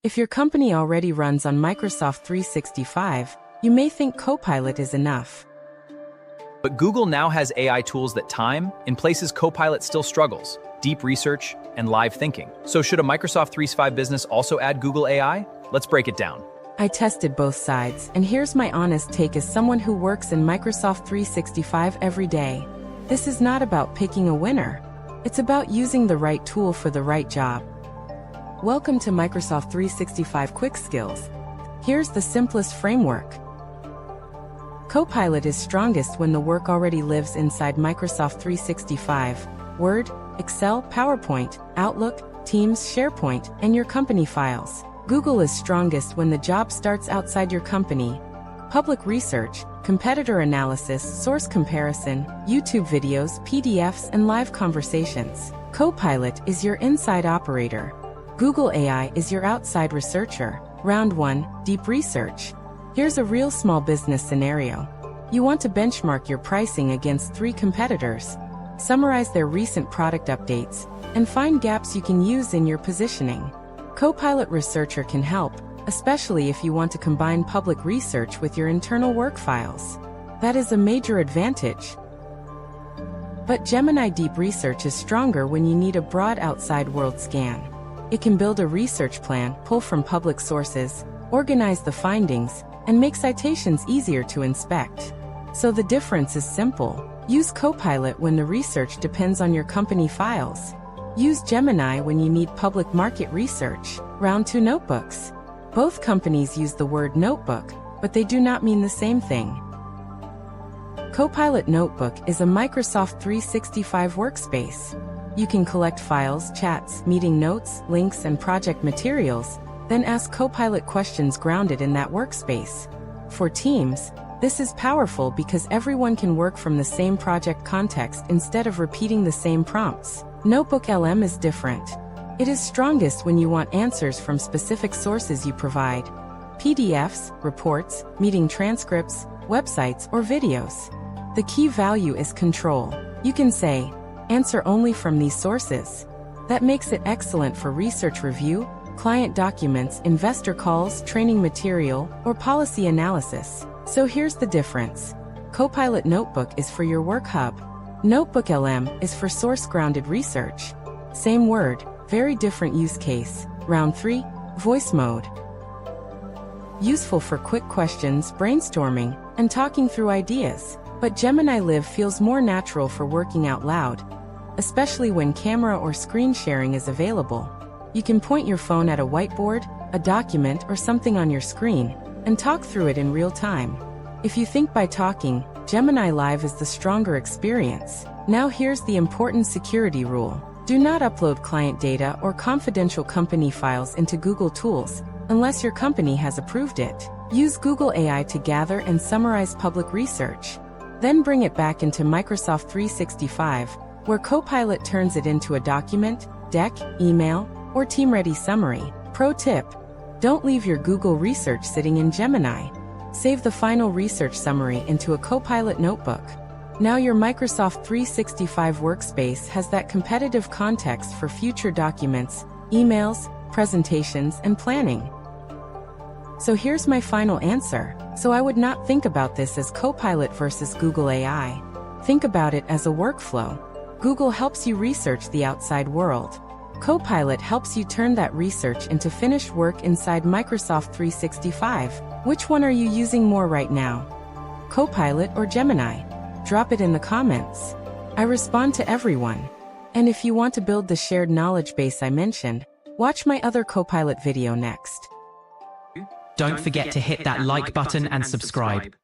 If your company already runs on Microsoft 365, you may think Copilot is enough. But Google now has AI tools that time in places Copilot still struggles: deep research and live thinking. So should a Microsoft 365 business also add Google AI? Let's break it down. I tested both sides, and here's my honest take as someone who works in Microsoft 365 every day. This is not about picking a winner. It's about using the right tool for the right job. Welcome to Microsoft 365 Quick Skills. Here's the simplest framework. Copilot is strongest when the work already lives inside Microsoft 365, Word, Excel, PowerPoint, Outlook, Teams, SharePoint, and your company files. Google is strongest when the job starts outside your company. Public research, competitor analysis, source comparison, YouTube videos, PDFs, and live conversations. Copilot is your inside operator. Google AI is your outside researcher. Round 1, Deep Research. Here's a real small business scenario. You want to benchmark your pricing against 3 competitors, summarize their recent product updates, and find gaps you can use in your positioning. Copilot Researcher can help, especially if you want to combine public research with your internal work files. That is a major advantage. But Gemini Deep Research is stronger when you need a broad outside world scan. It can build a research plan, pull from public sources, organize the findings, and make citations easier to inspect. So the difference is simple. Use Copilot when the research depends on your company files. Use Gemini when you need public market research. Round 2, Notebooks. Both companies use the word notebook, but they do not mean the same thing. Copilot Notebook is a Microsoft 365 workspace. You can collect files, chats, meeting notes, links, and project materials, then ask Copilot questions grounded in that workspace. For teams, this is powerful because everyone can work from the same project context instead of repeating the same prompts. NotebookLM is different. It is strongest when you want answers from specific sources you provide: PDFs, reports, meeting transcripts, websites, or videos. The key value is control. You can say, answer only from these sources. That makes it excellent for research review, client documents, investor calls, training material, or policy analysis. So here's the difference. Copilot Notebook is for your work hub. NotebookLM is for source-grounded research. Same word, very different use case. Round 3, Voice Mode. Useful for quick questions, brainstorming, and talking through ideas. But Gemini Live feels more natural for working out loud, especially when camera or screen sharing is available. You can point your phone at a whiteboard, a document, or something on your screen, and talk through it in real time. If you think by talking, Gemini Live is the stronger experience. Now here's the important security rule. Do not upload client data or confidential company files into Google Tools unless your company has approved it. Use Google AI to gather and summarize public research. Then bring it back into Microsoft 365, where Copilot turns it into a document, deck, email, or team-ready summary. Pro tip: don't leave your Google research sitting in Gemini. Save the final research summary into a Copilot notebook. Now your Microsoft 365 workspace has that competitive context for future documents, emails, presentations, and planning. So here's my final answer. So I would not think about this as Copilot versus Google AI. Think about it as a workflow. Google helps you research the outside world. Copilot helps you turn that research into finished work inside Microsoft 365. Which one are you using more right now? Copilot or Gemini? Drop it in the comments. I respond to everyone. And if you want to build the shared knowledge base I mentioned, watch my other Copilot video next. Don't forget to hit that like button and subscribe.